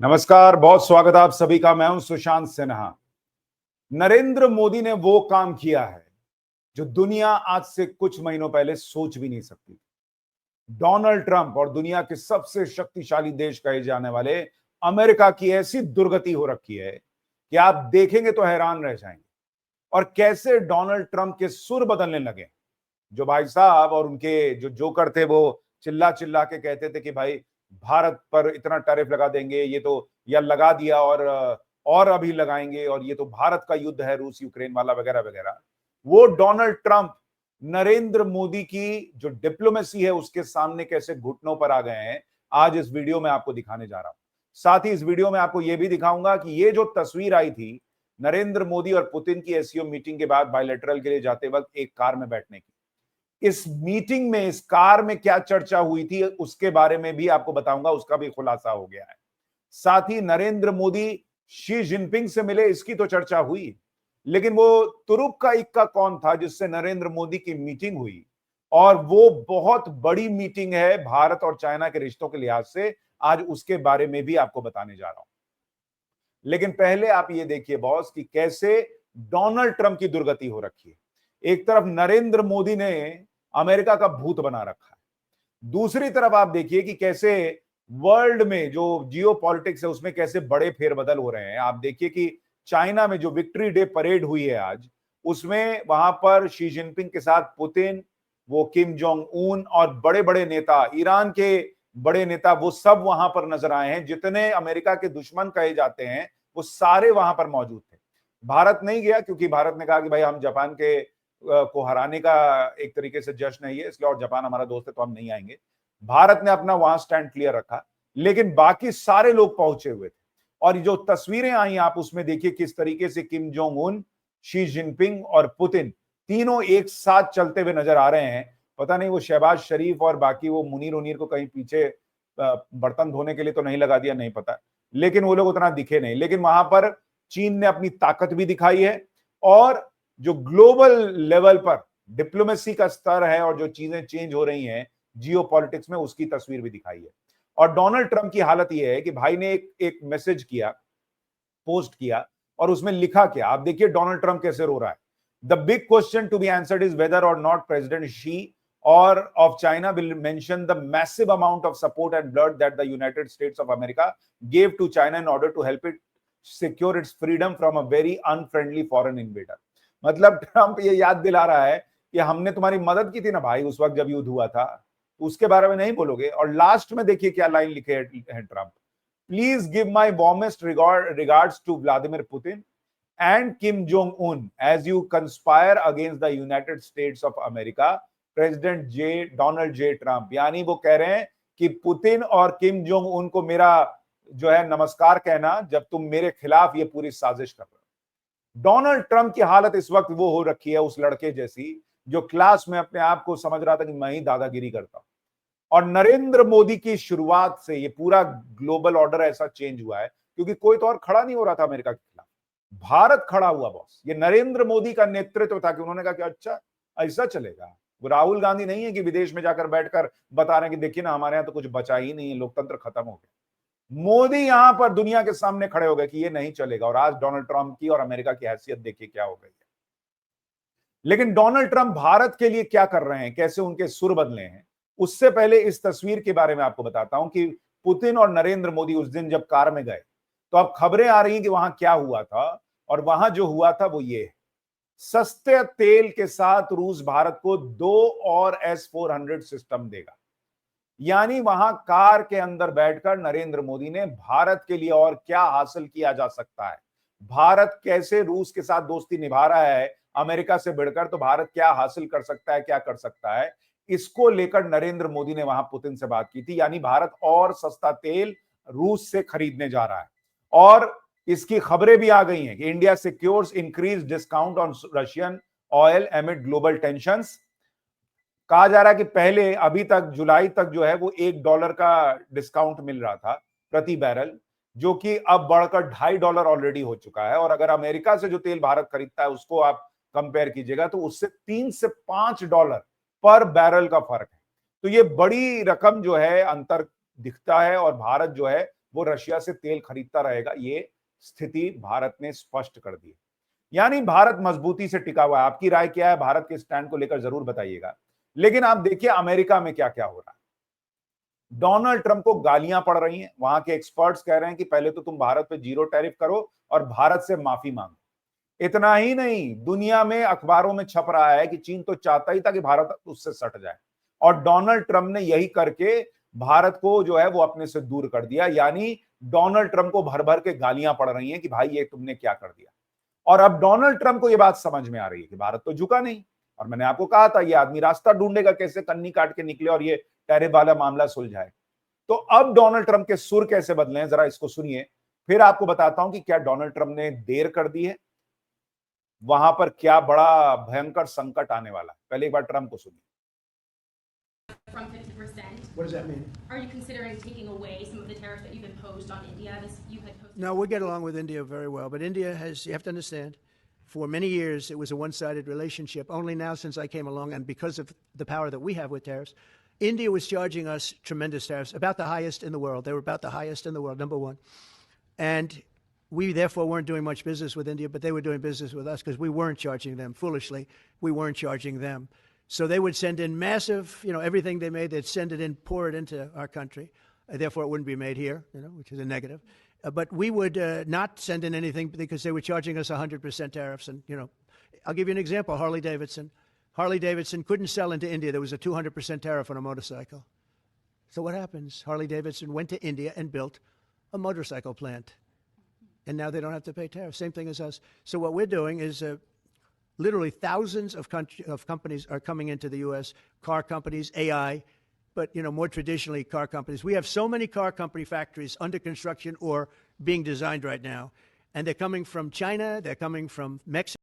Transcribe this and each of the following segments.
नमस्कार, बहुत स्वागत आप सभी का। मैं हूं सुशांत सिन्हा। नरेंद्र मोदी ने वो काम किया है जो दुनिया आज से कुछ महीनों पहले सोच भी नहीं सकती थी। डोनाल्ड ट्रंप और दुनिया के सबसे शक्तिशाली देश कहे जाने वाले अमेरिका की ऐसी दुर्गति हो रखी है कि आप देखेंगे तो हैरान रह जाएंगे। और कैसे डोनाल्ड ट्रंप के सुर बदलने लगे। जो भाई साहब और उनके जो जोकर थे वो चिल्ला चिल्ला के कहते थे कि भाई भारत पर इतना टैरिफ लगा देंगे, ये तो या लगा दिया और अभी लगाएंगे, और ये तो भारत का युद्ध है रूस यूक्रेन वाला वगैरह वगैरह। वो डोनाल्ड ट्रंप नरेंद्र मोदी की जो डिप्लोमेसी है उसके सामने कैसे घुटनों पर आ गए हैं, आज इस वीडियो में आपको दिखाने जा रहा हूं। साथ ही इस वीडियो में आपको यह भी दिखाऊंगा कि ये जो तस्वीर आई थी नरेंद्र मोदी और पुतिन की एससीओ मीटिंग के बाद बायलैटरल के लिए जाते वक्त एक कार में बैठने की, इस मीटिंग में इस कार में क्या चर्चा हुई थी उसके बारे में भी आपको बताऊंगा, उसका भी खुलासा हो गया है। साथ ही नरेंद्र मोदी शी जिनपिंग से मिले, इसकी तो चर्चा हुई, लेकिन वो तुरुप का इक्का कौन था जिससे नरेंद्र मोदी की मीटिंग हुई, और वो बहुत बड़ी मीटिंग है भारत और चाइना के रिश्तों के लिहाज से, आज उसके बारे में भी आपको बताने जा रहा हूं। लेकिन पहले आप ये देखिए बॉस कि कैसे डोनाल्ड ट्रंप की दुर्गति हो रखी है। एक तरफ नरेंद्र मोदी ने अमेरिका का भूत बना रखा है, दूसरी तरफ आप देखिए कि कैसे वर्ल्ड में जो जियो पॉलिटिक्स है उसमें कैसे बड़े फेरबदल हो रहे हैं। आप देखिए कि चाइना में जो विक्ट्री डे परेड हुई है आज, उसमें वहां पर शी जिनपिंग के साथ पुतिन, वो किम जोंग उन और बड़े बड़े नेता, ईरान के बड़े नेता, वो सब वहां पर नजर आए हैं। जितने अमेरिका के दुश्मन कहे जाते हैं वो सारे वहां पर मौजूद थे। भारत नहीं गया क्योंकि भारत ने कहा कि भाई हम जापान के को हराने का एक तरीके से जश्न है ये, इसलिए, और जापान हमारा दोस्त है तो हम नहीं आएंगे। भारत ने अपना वहां स्टैंड क्लियर रखा, लेकिन बाकी सारे लोग पहुंचे हुए थे। और जो तस्वीरें आई आप उसमें देखिए किस तरीके से Kim Jong Un, Xi Jinping और पुतिन तीनों एक साथ चलते हुए नजर आ रहे हैं। पता नहीं वो शहबाज शरीफ और बाकी वो मुनीर उनीर को कहीं पीछे बर्तन धोने के लिए तो नहीं लगा दिया, नहीं पता, लेकिन वो लोग उतना दिखे नहीं। लेकिन वहां पर चीन ने अपनी ताकत भी दिखाई है, और जो ग्लोबल लेवल पर डिप्लोमेसी का स्तर है और जो चीजें चेंज हो रही हैं जियो पॉलिटिक्स में, उसकी तस्वीर भी दिखाई है। और डोनाल्ड ट्रंप की हालत यह है कि भाई ने एक मैसेज किया, पोस्ट किया, और उसमें लिखा क्या, आप देखिए डोनाल्ड ट्रंप कैसे रो रहा है। The big question to be answered is whether or not president Xi or of China will mention the massive amount of support and blood that the United States of America gave to China in order to help it secure its freedom from a very unfriendly foreign invader। मतलब Trump ये याद दिला रहा है कि हमने तुम्हारी मदद की थी ना भाई उस वक्त जब युद्ध हुआ था, उसके बारे में नहीं बोलोगे। और लास्ट में देखिए क्या लाइन लिखे है Trump, please give my warmest regards to Vladimir Putin and Kim Jong-un as you conspire against the United States of America, president Donald J Trump. यानी वो कह रहे हैं कि पुतिन और किम जोंग उन को मेरा जो है नमस्कार कहना जब तुम मेरे खिलाफ ये पूरी साजिश कर रहे हो। डोनाल्ड ट्रंप की हालत इस वक्त वो हो रखी है उस लड़के जैसी जो क्लास में अपने आप को समझ रहा था कि मैं ही दादागिरी करता हूं। और नरेंद्र मोदी की शुरुआत से ये पूरा ग्लोबल ऑर्डर ऐसा चेंज हुआ है क्योंकि कोई तो और खड़ा नहीं हो रहा था अमेरिका के खिलाफ, भारत खड़ा हुआ बॉस। ये नरेंद्र मोदी का नेतृत्व था कि उन्होंने कहा कि अच्छा ऐसा चलेगा। वो राहुल गांधी नहीं है कि विदेश में जाकर बैठकर बता रहे हैं कि देखिए ना हमारे यहां तो कुछ बचा ही नहीं है, लोकतंत्र खत्म हो गया। मोदी यहां पर दुनिया के सामने खड़े हो गए कि ये नहीं चलेगा, और आज डोनाल्ड ट्रंप की और अमेरिका की हैसियत देखिए क्या हो गई है। लेकिन डोनाल्ड ट्रंप भारत के लिए क्या कर रहे हैं, कैसे उनके सुर बदले हैं, उससे पहले इस तस्वीर के बारे में आपको बताता हूं कि पुतिन और नरेंद्र मोदी उस दिन जब कार में गए तो अब खबरें आ रही हैं कि वहां क्या हुआ था, और वहां जो हुआ था वो ये है, सस्ते तेल के साथ रूस भारत को 2 और S-400 सिस्टम देगा। यानी वहां कार के अंदर बैठकर नरेंद्र मोदी ने भारत के लिए और क्या हासिल किया जा सकता है, भारत कैसे रूस के साथ दोस्ती निभा रहा है अमेरिका से बढ़कर, तो भारत क्या हासिल कर सकता है, क्या कर सकता है, इसको लेकर नरेंद्र मोदी ने वहां पुतिन से बात की थी। यानी भारत और सस्ता तेल रूस से खरीदने जा रहा है। और इसकी खबरें भी आ गई हैं कि India secures increase discount on Russian oil एमिड global tensions. कहा जा रहा है कि पहले अभी तक जुलाई तक जो है वो $1 का डिस्काउंट मिल रहा था प्रति बैरल, जो कि अब बढ़कर $2.5 ऑलरेडी हो चुका है। और अगर अमेरिका से जो तेल भारत खरीदता है उसको आप कंपेयर कीजिएगा तो उससे $3 से $5 पर बैरल का फर्क है। तो ये बड़ी रकम जो है अंतर दिखता है, और भारत जो है वो रशिया से तेल खरीदता रहेगा। ये स्थिति भारत ने स्पष्ट कर दी है। यानी भारत मजबूती से टिका हुआ है। आपकी राय क्या है? भारत के स्टैंड को लेकर जरूर बताइएगा। लेकिन आप देखिए अमेरिका में क्या क्या हो रहा है। डोनाल्ड ट्रंप को गालियां पड़ रही हैं। वहां के एक्सपर्ट्स कह रहे हैं कि पहले तो तुम भारत पे 0 टैरिफ करो और भारत से माफी मांगो। इतना ही नहीं, दुनिया में अखबारों में छप रहा है कि चीन तो चाहता ही था कि भारत उससे सट जाए, और डोनाल्ड ट्रंप ने यही करके भारत को जो है वो अपने से दूर कर दिया। यानी डोनाल्ड ट्रंप को भर भर के गालियां पड़ रही हैं कि भाई ये तुमने क्या कर दिया। और अब डोनाल्ड ट्रंप को यह बात समझ में आ रही है कि भारत तो झुका नहीं, और मैंने आपको कहा था ये आदमी रास्ता ढूंढेगा कैसे कन्नी काट के निकले और ये टैरिफ वाला मामला सुलझाए। तो अब डोनाल्ड ट्रंप के सुर कैसे बदले हैं, जरा इसको सुनिए, फिर आपको बताता हूं कि क्या डोनाल्ड ट्रंप ने देर कर दी है, वहां पर क्या बड़ा भयंकर संकट आने वाला है। पहले एक बार ट्रंप को सुनिए। From 50%. What does that mean? Are you considering taking away some of the tariffs that you've imposed on India? You had posted. No, we get along with India very well, but India you have to understand, for many years it was a one-sided relationship. Only now, since I came along, and because of the power that we have with tariffs, India was charging us tremendous tariffs, about the highest in the world. They were about the highest in the world, number one. And we therefore weren't doing much business with India, but they were doing business with us because we weren't charging them. Foolishly, we weren't charging them. So they would send in massive, everything they made, they'd send it in, pour it into our country. Therefore, it wouldn't be made here, which is a negative. But we would not send in anything because they were charging us 100% tariffs. And, I'll give you an example. Harley Davidson. Harley Davidson couldn't sell into India. There was a 200% tariff on a motorcycle. So what happens? Harley Davidson went to India and built a motorcycle plant. And now they don't have to pay tariffs. Same thing as us. So what we're doing is literally thousands of companies are coming into the U.S., car companies, AI, but, more traditionally car companies. We have so many car company factories under construction or being designed right now. And they're coming from China, they're coming from Mexico.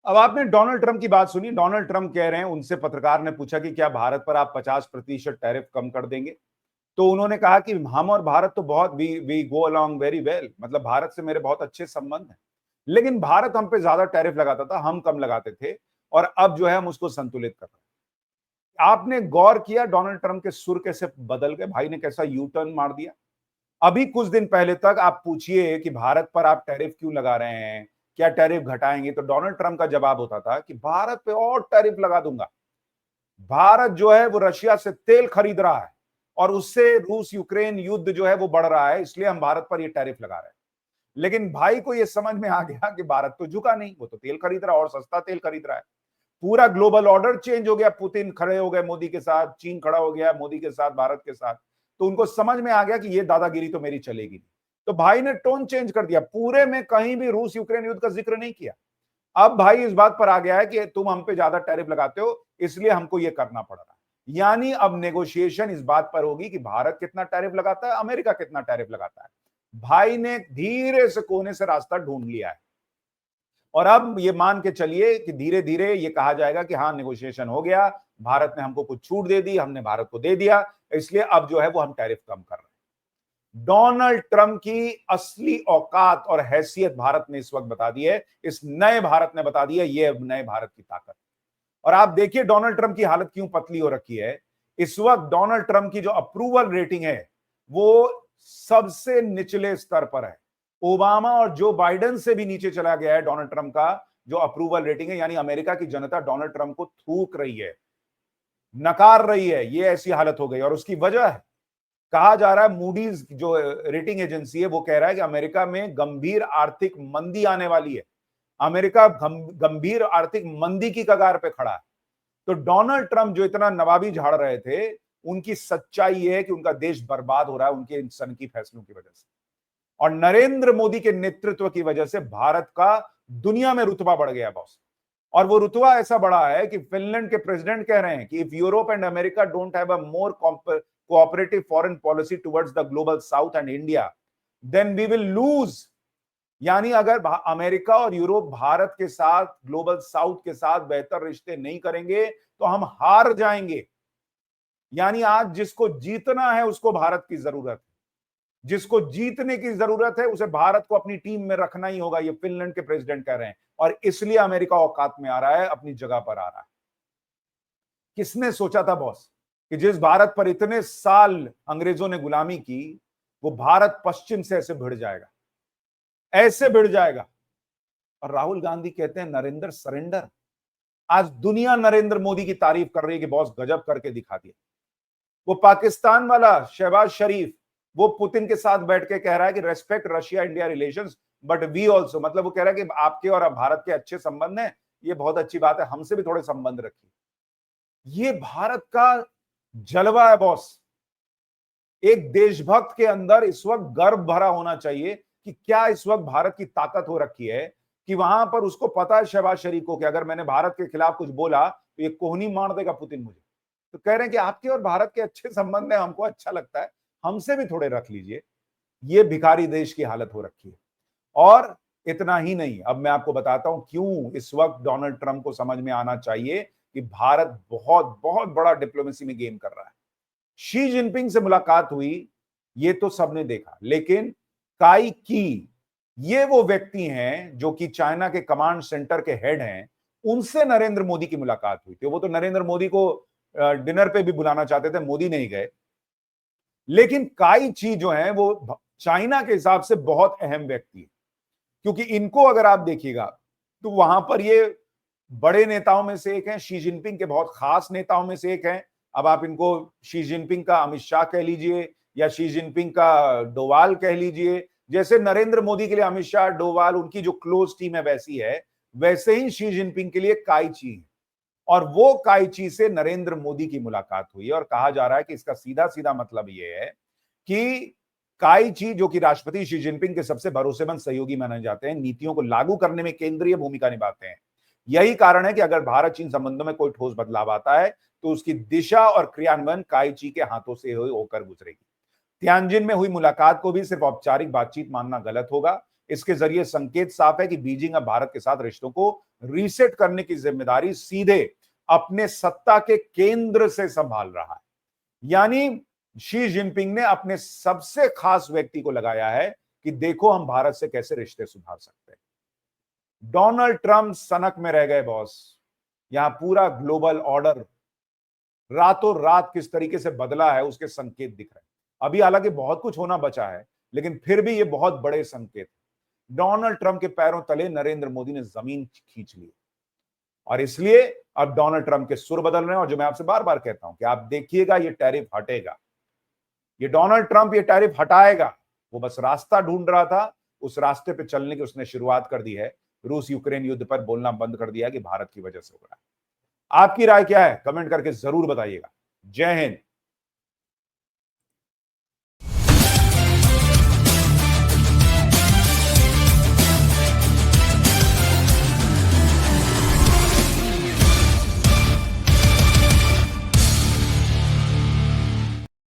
अब आपने Donald Trump की बात सुनी। Donald Trump कह रहे हैं, उनसे पत्रकार ने पूछा कि क्या भारत पर आप 50% टैरिफ कम कर देंगे, तो उन्होंने कहा कि हम और भारत तो बहुत we go along very well, मतलब भारत से मेरे बहुत अच्छे संबंध हैं, लेकिन भारत हम पे ज्यादा टैरिफ लगाता था, हम कम लगाते थे, और अब जो है हम उसको संतुलित कर रहे हैं। आपने गौर किया डोनाल्ड ट्रंप के सुर कैसे बदल गए, भाई ने कैसा यू टर्न मार दिया। अभी कुछ दिन पहले तक आप पूछिए कि भारत पर आप टैरिफ क्यों लगा रहे हैं, क्या टैरिफ घटाएंगे, तो डोनाल्ड ट्रंप का जवाब होता था कि भारत पे और टैरिफ लगा दूंगा। भारत जो है वो रशिया से तेल खरीद रहा है और उससे रूस यूक्रेन युद्ध जो है वो बढ़ रहा है, इसलिए हम भारत पर ये टैरिफ लगा रहे हैं। लेकिन भाई को ये समझ में आ गया कि भारत तो झुका नहीं, वो तो तेल खरीद रहा है और सस्ता तेल खरीद रहा है। पूरा ग्लोबल ऑर्डर चेंज हो गया, पुतिन खड़े हो गए मोदी के साथ, चीन खड़ा हो गया मोदी के साथ, भारत के साथ, तो उनको समझ में आ गया कि ये दादागिरी तो मेरी चलेगी नहीं। तो भाई ने टोन चेंज कर दिया, पूरे में कहीं भी रूस यूक्रेन युद्ध का जिक्र नहीं किया। अब भाई इस बात पर आ गया है कि तुम हम पे ज्यादा टैरिफ लगाते हो, इसलिए हमको ये करना पड़ रहा है। यानी अब नेगोशिएशन इस बात पर होगी कि भारत कितना टैरिफ लगाता है, अमेरिका कितना टैरिफ लगाता है। भाई ने धीरे से कोने से रास्ता ढूंढ लिया है, और अब ये मान के चलिए कि धीरे धीरे ये कहा जाएगा कि हाँ नेगोशिएशन हो गया, भारत ने हमको कुछ छूट दे दी, हमने भारत को दे दिया, इसलिए अब जो है वो हम टैरिफ कम कर रहे हैं। डोनाल्ड ट्रंप की असली औकात और हैसियत भारत ने इस वक्त बता दी है, इस नए भारत ने बता दी है, ये नए भारत की ताकत। और आप देखिए डोनाल्ड ट्रंप की हालत क्यों पतली हो रखी है। इस वक्त डोनाल्ड ट्रंप की जो अप्रूवल रेटिंग है वो सबसे निचले स्तर पर है। ओबामा और जो बाइडेन से भी नीचे चला गया है डोनाल्ड ट्रंप का जो अप्रूवल रेटिंग है, यानी अमेरिका की जनता डोनाल्ड ट्रंप को थूक रही है, नकार रही है, ये ऐसी हालत हो गई। और उसकी वजह है, कहा जा रहा है, मूडीज जो रेटिंग एजेंसी है वो कह रहा है कि अमेरिका में गंभीर आर्थिक मंदी आने वाली है, अमेरिका गंभीर आर्थिक मंदी की कगार पे खड़ा है। तो डोनाल्ड ट्रंप जो इतना नवाबी झाड़ रहे थे, उनकी सच्चाई ये है कि उनका देश बर्बाद हो रहा है उनके इन सनकी फैसलों की वजह से, और नरेंद्र मोदी के नेतृत्व की वजह से भारत का दुनिया में रुतबा बढ़ गया बॉस। और वो रुतबा ऐसा बढ़ा है कि फिनलैंड के प्रेसिडेंट कह रहे हैं कि if Europe and America don't have a more cooperative foreign policy towards the global south and India, then we will lose. यानी अगर अमेरिका और यूरोप भारत के साथ, ग्लोबल साउथ के साथ बेहतर रिश्ते नहीं करेंगे तो हम हार जाएंगे। यानी आज जिसको जीतना है उसको भारत की जरूरत है, जिसको जीतने की जरूरत है उसे भारत को अपनी टीम में रखना ही होगा, ये फिनलैंड के प्रेसिडेंट कह रहे हैं। और इसलिए अमेरिका औकात में आ रहा है, अपनी जगह पर आ रहा है। किसने सोचा था बॉस कि जिस भारत पर इतने साल अंग्रेजों ने गुलामी की, वो भारत पश्चिम से ऐसे भिड़ जाएगा, ऐसे भिड़ जाएगा। और राहुल गांधी कहते हैं नरेंद्र सरेंडर। आज दुनिया नरेंद्र मोदी की तारीफ कर रही है कि बॉस गजब करके दिखा दिया। वो पाकिस्तान वाला शहबाज शरीफ, वो पुतिन के साथ बैठ के कह रहा है कि respect Russia India relations but we also, मतलब वो कह रहा है कि आपके और भारत के अच्छे संबंध हैं, ये बहुत अच्छी बात है, हमसे भी थोड़े संबंध रखिए। ये भारत का जलवा है बॉस। एक देशभक्त के अंदर इस वक्त गर्व भरा होना चाहिए कि क्या इस वक्त भारत की ताकत हो रखी है कि वहां पर उसको पता है शहबाज शरीफ को कि अगर मैंने भारत के खिलाफ कुछ बोला तो ये कोहनी मार देगा पुतिन मुझे। तो कह रहे हैं कि आपके और भारत के अच्छे संबंध है, हमको अच्छा लगता है, हमसे भी थोड़े रख लीजिए। ये भिखारी देश की हालत हो रखी है। और इतना ही नहीं, अब मैं आपको बताता हूं क्यों इस वक्त डोनाल्ड ट्रंप को समझ में आना चाहिए कि भारत बहुत बहुत बड़ा डिप्लोमेसी में गेम कर रहा है। शी जिनपिंग से मुलाकात हुई, ये तो सबने देखा, लेकिन काई की, ये वो व्यक्ति हैं जो कि चाइना के कमांड सेंटर के हेड हैं, उनसे नरेंद्र मोदी की मुलाकात हुई थी। वो तो नरेंद्र मोदी को डिनर पे भी बुलाना चाहते थे, मोदी नहीं गए। लेकिन काई ची जो है वो चाइना के हिसाब से बहुत अहम व्यक्ति है, क्योंकि इनको अगर आप देखिएगा तो वहां पर ये बड़े नेताओं में से एक हैं, शी जिनपिंग के बहुत खास नेताओं में से एक हैं। अब आप इनको शी जिनपिंग का अमित शाह कह लीजिए या शी जिनपिंग का डोवाल कह लीजिए, जैसे नरेंद्र मोदी के लिए अमित शाह, डोवाल, उनकी जो क्लोज टीम है वैसी है, वैसे ही शी जिनपिंग के लिए काई ची है। और वो काई ची से नरेंद्र मोदी की मुलाकात हुई और कहा जा रहा है कि इसका सीधा सीधा मतलब ये है कि काई ची, जो कि राष्ट्रपति शी जिनपिंग के सबसे भरोसेमंद सहयोगी माने जाते हैं, नीतियों को लागू करने में केंद्रीय भूमिका निभाते हैं। यही कारण है कि अगर भारत चीन संबंधों में कोई ठोस बदलाव आता है तो उसकी दिशा और क्रियान्वयन काई ची के हाथों से होकर गुजरेगी। तियानजिन में हुई मुलाकात को भी सिर्फ औपचारिक बातचीत मानना गलत होगा। इसके जरिए संकेत साफ है कि बीजिंग अब भारत के साथ रिश्तों को रीसेट करने की जिम्मेदारी सीधे अपने सत्ता के केंद्र से संभाल रहा है। यानी शी जिनपिंग ने अपने सबसे खास व्यक्ति को लगाया है कि देखो हम भारत से कैसे रिश्ते सुधार सकते हैं। डोनाल्ड ट्रंप सनक में रह गए बॉस। यहां पूरा ग्लोबल ऑर्डर रातों रात किस तरीके से बदला है उसके संकेत दिख रहे हैं। अभी हालांकि बहुत कुछ होना बचा है, लेकिन फिर भी ये बहुत बड़े संकेत। डोनाल्ड ट्रंप के पैरों तले नरेंद्र मोदी ने जमीन खींच ली और इसलिए अब डोनाल्ड ट्रंप के सुर बदल रहे हैं। और जो मैं आपसे बार बार कहता हूं कि आप देखिएगा ये टैरिफ हटेगा, ये डोनाल्ड ट्रंप ये टैरिफ हटाएगा। वो बस रास्ता ढूंढ रहा था, उस रास्ते पे चलने की उसने शुरुआत कर दी है। रूस यूक्रेन युद्ध पर बोलना बंद कर दिया कि भारत की वजह से हो रहा है। आपकी राय क्या है? कमेंट करके जरूर बताइएगा। जय हिंद।